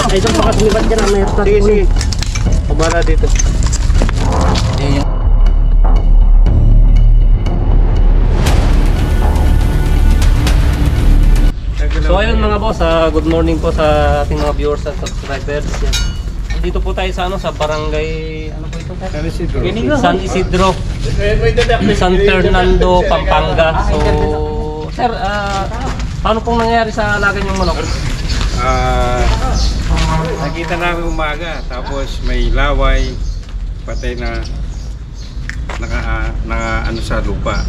Ay, doon baka sumibat dyan. Sige, sige. Pabala dito. So ayun mga boss, good morning po sa ating mga viewers at subscribers. Yan. Dito po tayo sa sa barangay, ano po ito? San Isidro, San Fernando, Pampanga. So sir, paano pong nangyari sa alaga niyong manok? Nakita namin umaga, tapos may laway, patay na naka ano sa lupa.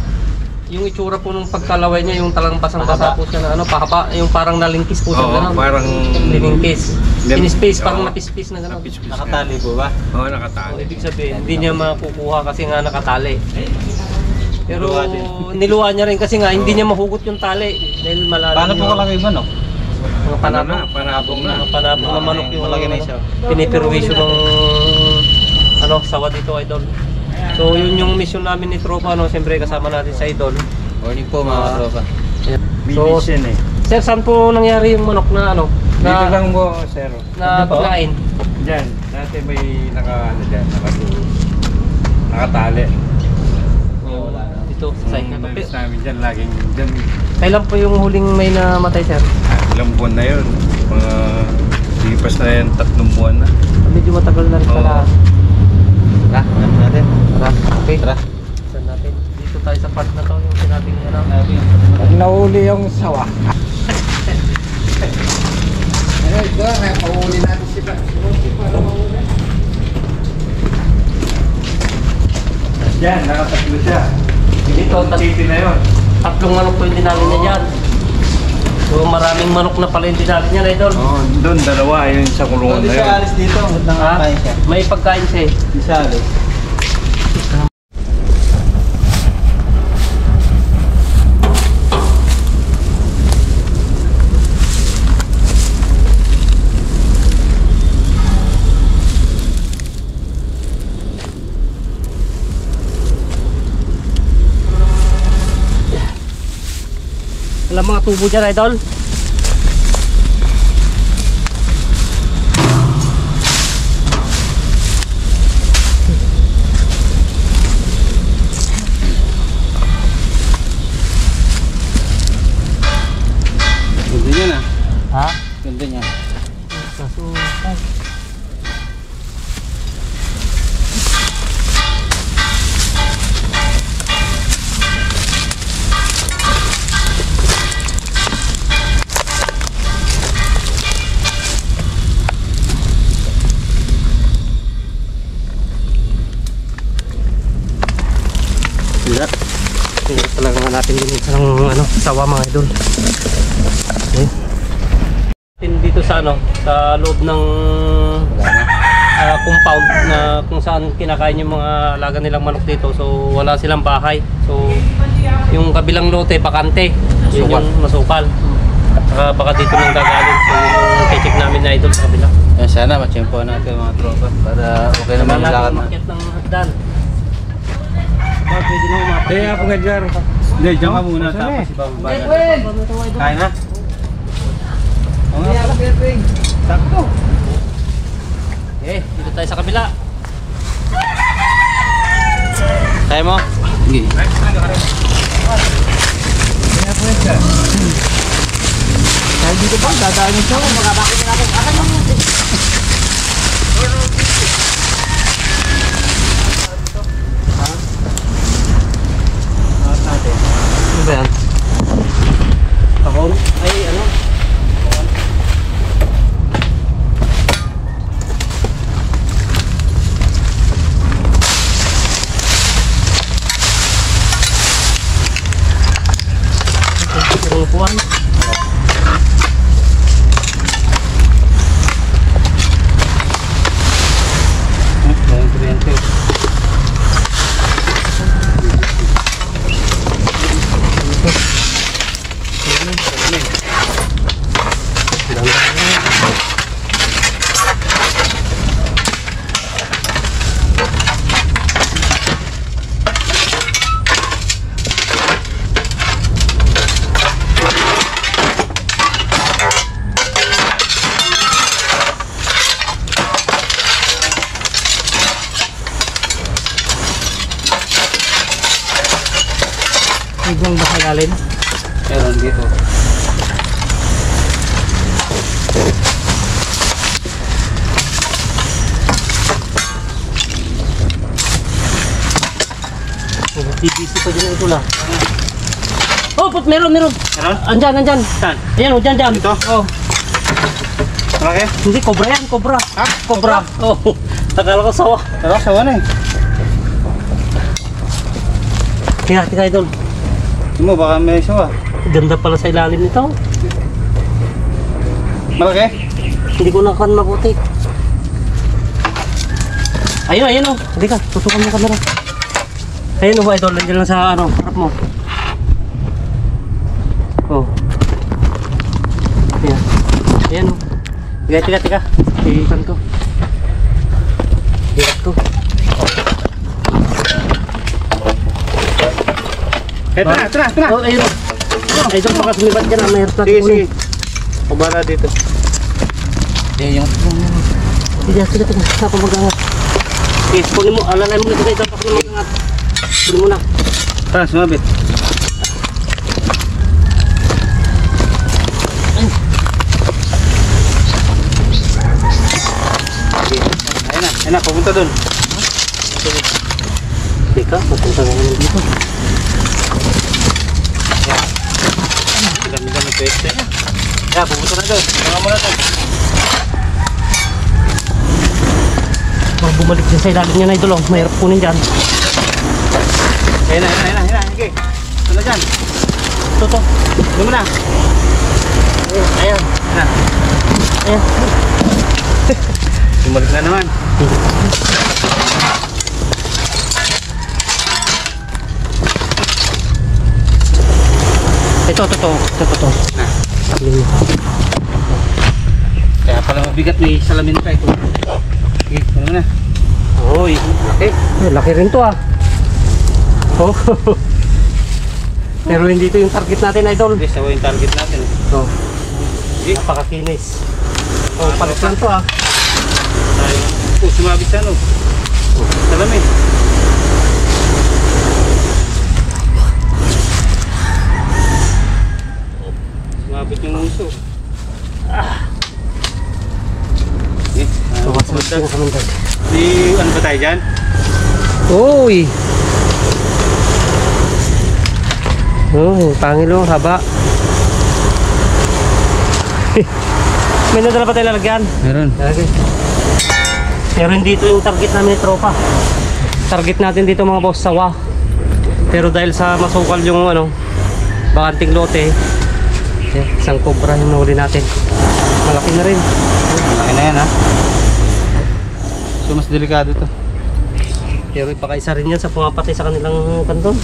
Yung itsura po nung pagkalaway niya, yung talagang basang-basa po siya na ano, pahaba, yung parang nalingkis po siya gano'n. Parang nalingkis. In-space, parang napis-pis na gano'n. Nakatali po ba? Oo, nakatali. Ibig sabihin, hindi niya makukuha kasi nga nakatali. Pero niluwa niya rin kasi nga, hindi niya mahugot yung tali. Dahil malalim. Paano po kalaki ba, no? Mga panabong na. Mga panabong na manok yung malaki na siya. Piniperwisyo ng sawa dito, idol. So yun yung mission namin ni Tropa, siyempre kasama natin sa idol. Morning po mga tropa. So, Mission sir, saan po nangyari yung manok na Dito lang po, sir. na pagkain? Diyan, dati may nakatali. Dito sa site na to. Nalis namin dyan, laging dyan. Kailan po yung huling may namatay, sir? Ilang buwan na yun. Mga lipas na yan, 3 buwan na. Medyo matagal na rin pala. Tara, ano natin? Tara, okay. Tara. Saan natin? Dito tayo sa part na to, yung sinabing Pag nahuli yung sawa. Pauuli natin si Brad. Yan, nakatatlo siya. dito. City na yun. 3 manok po yung dinali niya dyan. So maraming manok na pala yung dinali niya, idol. Doon, 2 yun sa kulungan na yun. alis dito, nangakain siya. May pagkain siya eh. Di siya alis. Alam mga tubo dyan, idol. Ganda niya na. Ha? Ganda niya. Kaso, tingnan talaga nga natin din isang sawa mga idol. Okay. Dito sa sa loob ng compound na kung saan kinakain yung mga alaga nilang manok dito. So wala silang bahay. So yung kabilang lote bakante, yun yung masukal. Saka baka dito nang gagaling. So yung check namin na idol sa kabila. Sana matsyempo natin mga tropa para okay naman yung lakad na. Umakyat ng hagdan. Pwede na umakyat. Kaya po, Edgar. Hindi, dyan ka muna. Tapos ibababa. Kain na? Oo nga. Sakto. Okay, dito tayo sa kabila. Kaya mo? Sige. Dahil dito pa, dadaan yung show. Magkabakit na natin. Akan mo yun. Ano ba yan? Ako? Ay, ano? Upuan. Ibang ba sa ilalim? Meron dito. TBC pa dyan ito lang. Oh, meron. Meron? Andyan. Saan? Ayan, oh, dyan. Dito? Oh. Malaki? Hindi, cobra yan, cobra. Ha? Cobra. Oh, takala ko sawa. Pero sawa na eh. Tika idol. Tingnan mo, baka may sawa. Ganda pala sa ilalim nito. Malaki? Hindi ko nakuha mabuti. Ayun oh. Hindi ka, tutukan mo kamera. Ayun oh, idol, nandiyan lang sa harap mo. Oh. Ayan oh. Tiga. Ikan ko. Ikat ko. Tara. Oh, ayun. Idol, baka sumibat ka na. Mayroon natin Sige. Pabala dito. Sige. Ako mag-angat. Okay, kunin mo. Alalay mo na dito. Ito, ako mag-angat. Kunin mo na. Tara, sumabit. Ayun na, pupunta dun. Teka, mapunta na naman dito. Ganda ng pweste. Yeah, pupunta na dun. Tama mo na dun. Bumalik siya sa ilalim niya na idol. Mahirap kunin dyan. Ayun na. Sige. Ito na dyan. Ito. Doon mo na. Ayan. Bumalik na naman. Ito. Kaya pala mabigat, may salamin pa ito. Sige, ano na. Uy, laki rin to ah. Oh. Pero hindi ito yung target natin idol. Hindi, sawa yung target natin. Oh. Napakakinis. Oh, palit lang to ah. Sumabit sa ano. Salamin. Sumabit yung uso. So, masalit na kami dyan. Di, ano ba tayo dyan? Uy! Oh, pangilo, haba. May nadala pa tayo lalagyan? Meron. Okay. Pero hindi ito yung target namin ni tropa. Target natin dito mga boss, sawa. Pero dahil sa masukal yung bakanting lote, isang cobra yung nahuli natin. Malaki na rin. Malaki na yan ha. So mas delikado to. Pero ipakaisa rin yan sa pumapatay sa kanilang kanton.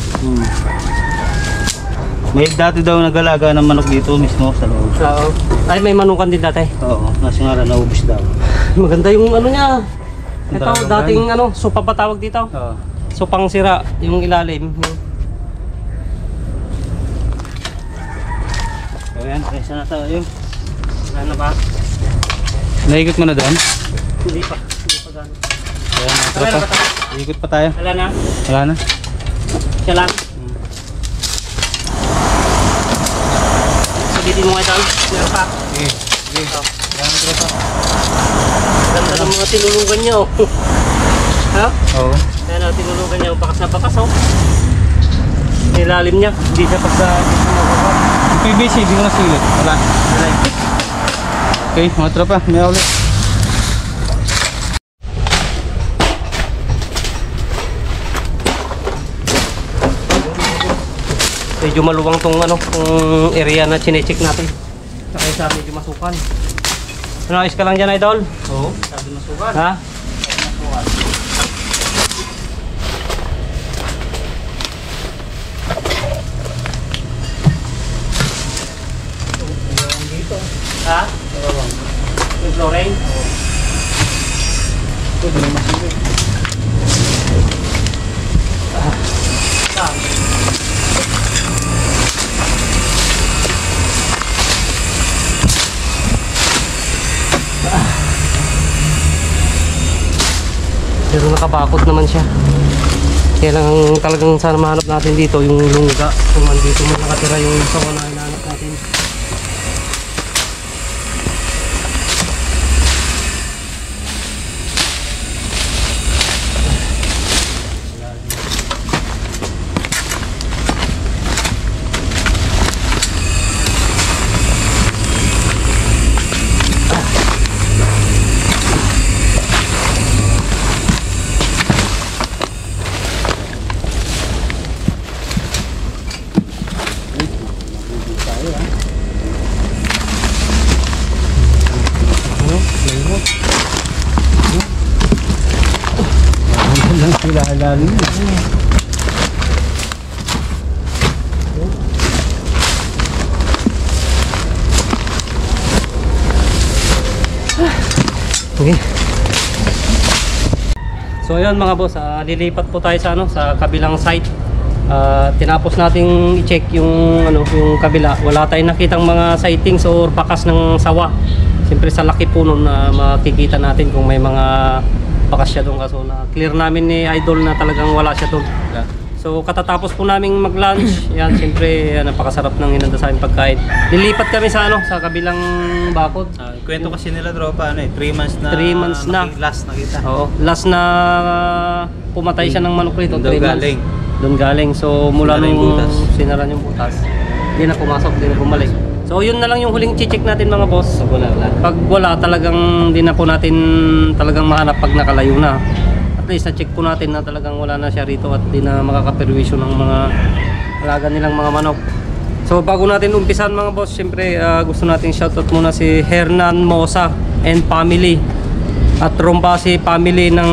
May dati daw nagalaga ng manok dito mismo sa loob. Oo. Ay, may manukan din dati. Oo, nasa nga rin naubos daw. Maganda yung niya. Ito, Ang dating sopa pa tawag dito. Oo. Sopang sira, yung ilalim. So yan, presa na tayo. Wala na ba? Naikot mo na doon? Hindi pa gano'n. Ayan, mga tropa. Ikot pa tayo. Wala na? Wala na. Siya lang? Sabitin mo nga ito. Meron pa. Sige. Ayan, mga tropa. Ganda ng mga tinulugan niya oh. Ha? Oo. Ayan ang tinulugan niya. Bakas na bakas oh. Nilalim niya. Hindi siya pagka... Yung PVC, hindi ko nasilip. Wala. Okay, mga tropa. May ulit. Medyo maluwang tong tong area na chinecheck natin. Saka isa medyo masukan. Ano, ayos ka lang dyan idol? Oo, sabi masukan. Ha? Dito. Ha? Yung flooring? Ito, hindi masilip. Pero nakabakot naman siya. Kaya lang talagang sana mahanap natin dito yung lungga. Kung andito mo nakatira yung sawa na hinahanap natin. Okay. So ayun mga boss, lilipat po tayo sa sa kabilang site. Tinapos nating i-check yung yung kabila. Wala tayong nakitang mga sightings or bakas ng sawa. Siyempre sa laki po nun makikita natin kung may mga bakas siya doon, kaso na clear namin ni Idol na talagang wala siya doon. So katatapos po naming mag-lunch, yan siyempre napakasarap ng hinanda sa aming pagkain. Lilipat kami sa sa kabilang bakod. Kwento kasi nila tropa 3 months na. 3 months na. Last nakita. Oo, last na pumatay siya ng manok rito. Doon galing. Doon galing. So mula Sinara yung nung butas. sinara yung butas, hindi na pumasok, hindi na bumalik. So yun na lang yung huling check natin mga boss. Pag wala, talagang hindi na po natin talagang mahanap pag nakalayo na. At least na-check po natin na talagang wala na siya rito at di na makakaperwisyo ng mga alaga nilang mga manok. So bago natin umpisan mga boss, siyempre gusto natin shoutout muna si Hernan Mosa and family at Rombasi family ng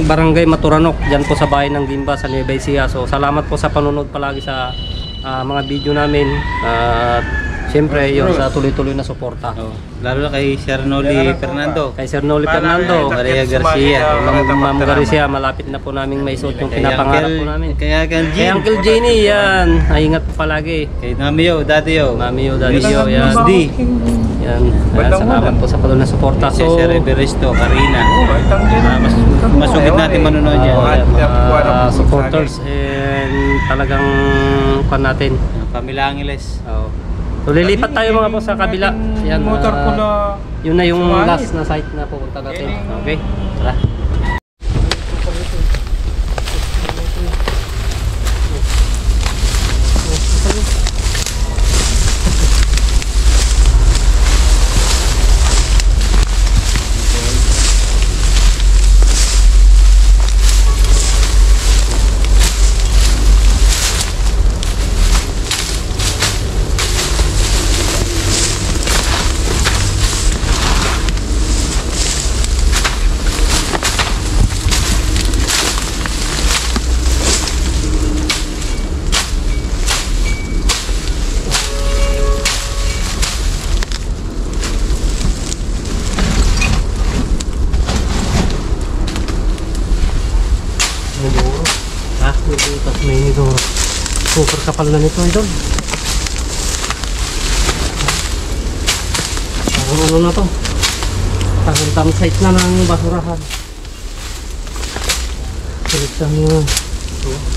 Barangay Maturanok dyan po sa bahay ng Dimba sa Nueva Ecija. So salamat po sa panunod palagi sa mga video namin at siyempre yun sa tuloy-tuloy na suporta. Lalo na kay Sir Noli Fernando. Kay Sir Noli Fernando, Maria Garcia. Ma'am Garcia, malapit na po naming maisuot yung pinapangarap po namin. Kaya Kay Uncle Jenny, yan. Ay, ingat po palagi. Kay Mami Yo, Daddy Yo. Mami Yo, Daddy Yo, yan. Miss D. Yan. Salamat po sa patuloy na suporta. Si Sir Everesto, Karina. Masugid natin manonood yan. Mga supporters and talagang pan natin. Pamela Angeles. So lilipat tayo mga po sa kabila. Yan, Motor ko na yun na yung last na site na pupunta natin. Okay? Tara. Tapos may nito super kapal na nito idol. Parang ano na to, parang dump site na ng basurahan.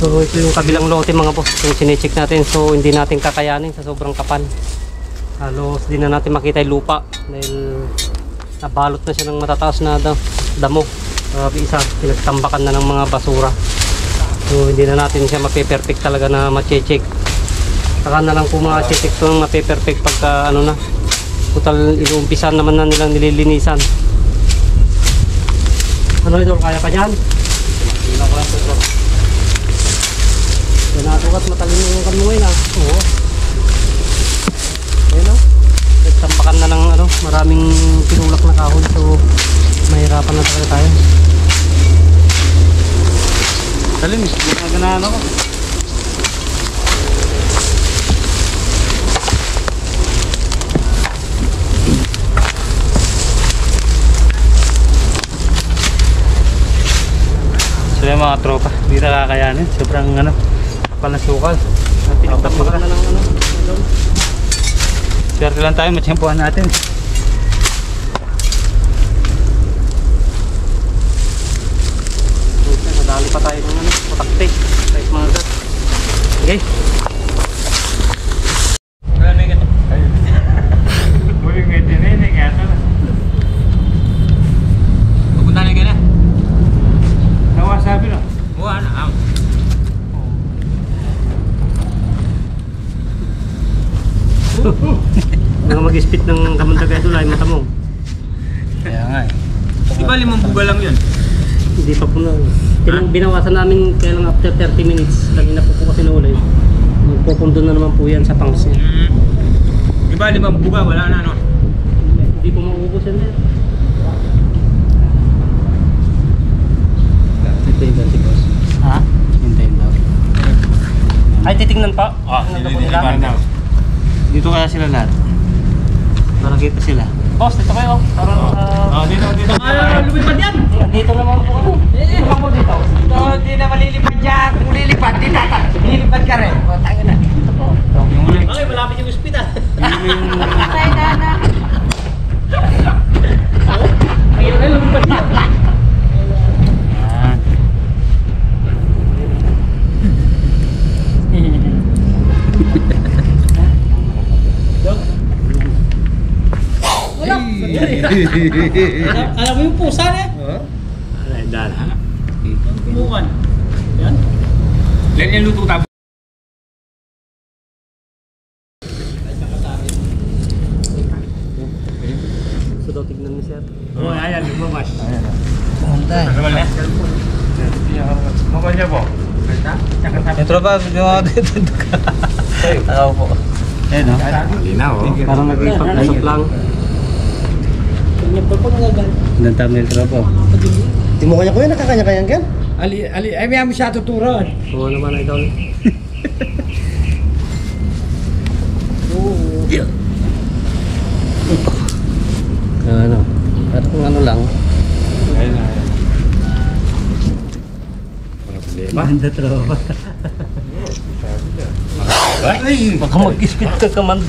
So ito yung kabilang lote mga boss, yung sinecheck natin. So hindi natin kakayanin sa sobrang kapal. Halos di na natin makita yung lupa dahil nabalot na siya ng matataas na damo. Isa pinagtambakan na ng mga basura. So hindi na natin siya mape-perfect talaga na ma-check. Saka na lang po ma-check ito ng mape-perfect pagka na total inuumpisan naman na nilang nililinisan. Ano ito, kaya pa dyan? Hindi na ko lang ito. Pinatukat matalino yung kanuhay na. Oo. Ayun o. Nagtampakan na ng maraming pinulak na kahon. So mahirapan na talaga tayo. Salim, ganahan ako. So yung mga tropa, hindi na kakayanin. Sobrang kapal na sukal. Pinagtampakan na ng Swerte lang tayo, matsyempohan natin. Nadali pa tayo ng putakte. mag-spit ng kamundag idol ay matamong. Kaya nga eh. Di ba 5 buga lang yun? Hindi pa po na. Binawasan namin kaya lang after 30 minutes. Kanina po kasi naulay. Pupundo na naman po yan sa pangs niya. Di ba 5 buga? Wala na no? Hindi po maubos yan eh. Ito yung ganti boss. Ha? Hintayin daw. Ay, titignan pa. Nandun po nila. Dito kaya sila lahat. Para kita sila. Boss, dito kayo. Parang Dito. lumipad yan. Dito naman po kami. Dito po dito. Hindi na malilipad dyan. Kung lilipad, di tata. Lilipad ka rin. O, tayo na. Dito po. Okay, malapit yung ospital. Tayo na. Ayun na, lumipad yan. Ah. Alam mo yung pusa na eh. Alay, dala. Kumukan. Yan. Yan yung luto tapos. Gusto daw tignan ni sir. Oo, ayan, lumamas. Antay. Nagal na. Mukha niya po. Yung tropa, video ako dito ka. Ako po. Eh no? Linaw oh. Parang nag-ipag-usap lang. Ang thumbnail tropa. Di mo kanya ko yun, nakakanya-kanyang yan. Ay, may mo siya tuturon. Oo naman, idol. Ano? Parang ano lang. Ayun na. Maganda tropa. Ay, baka mag-spit ka man.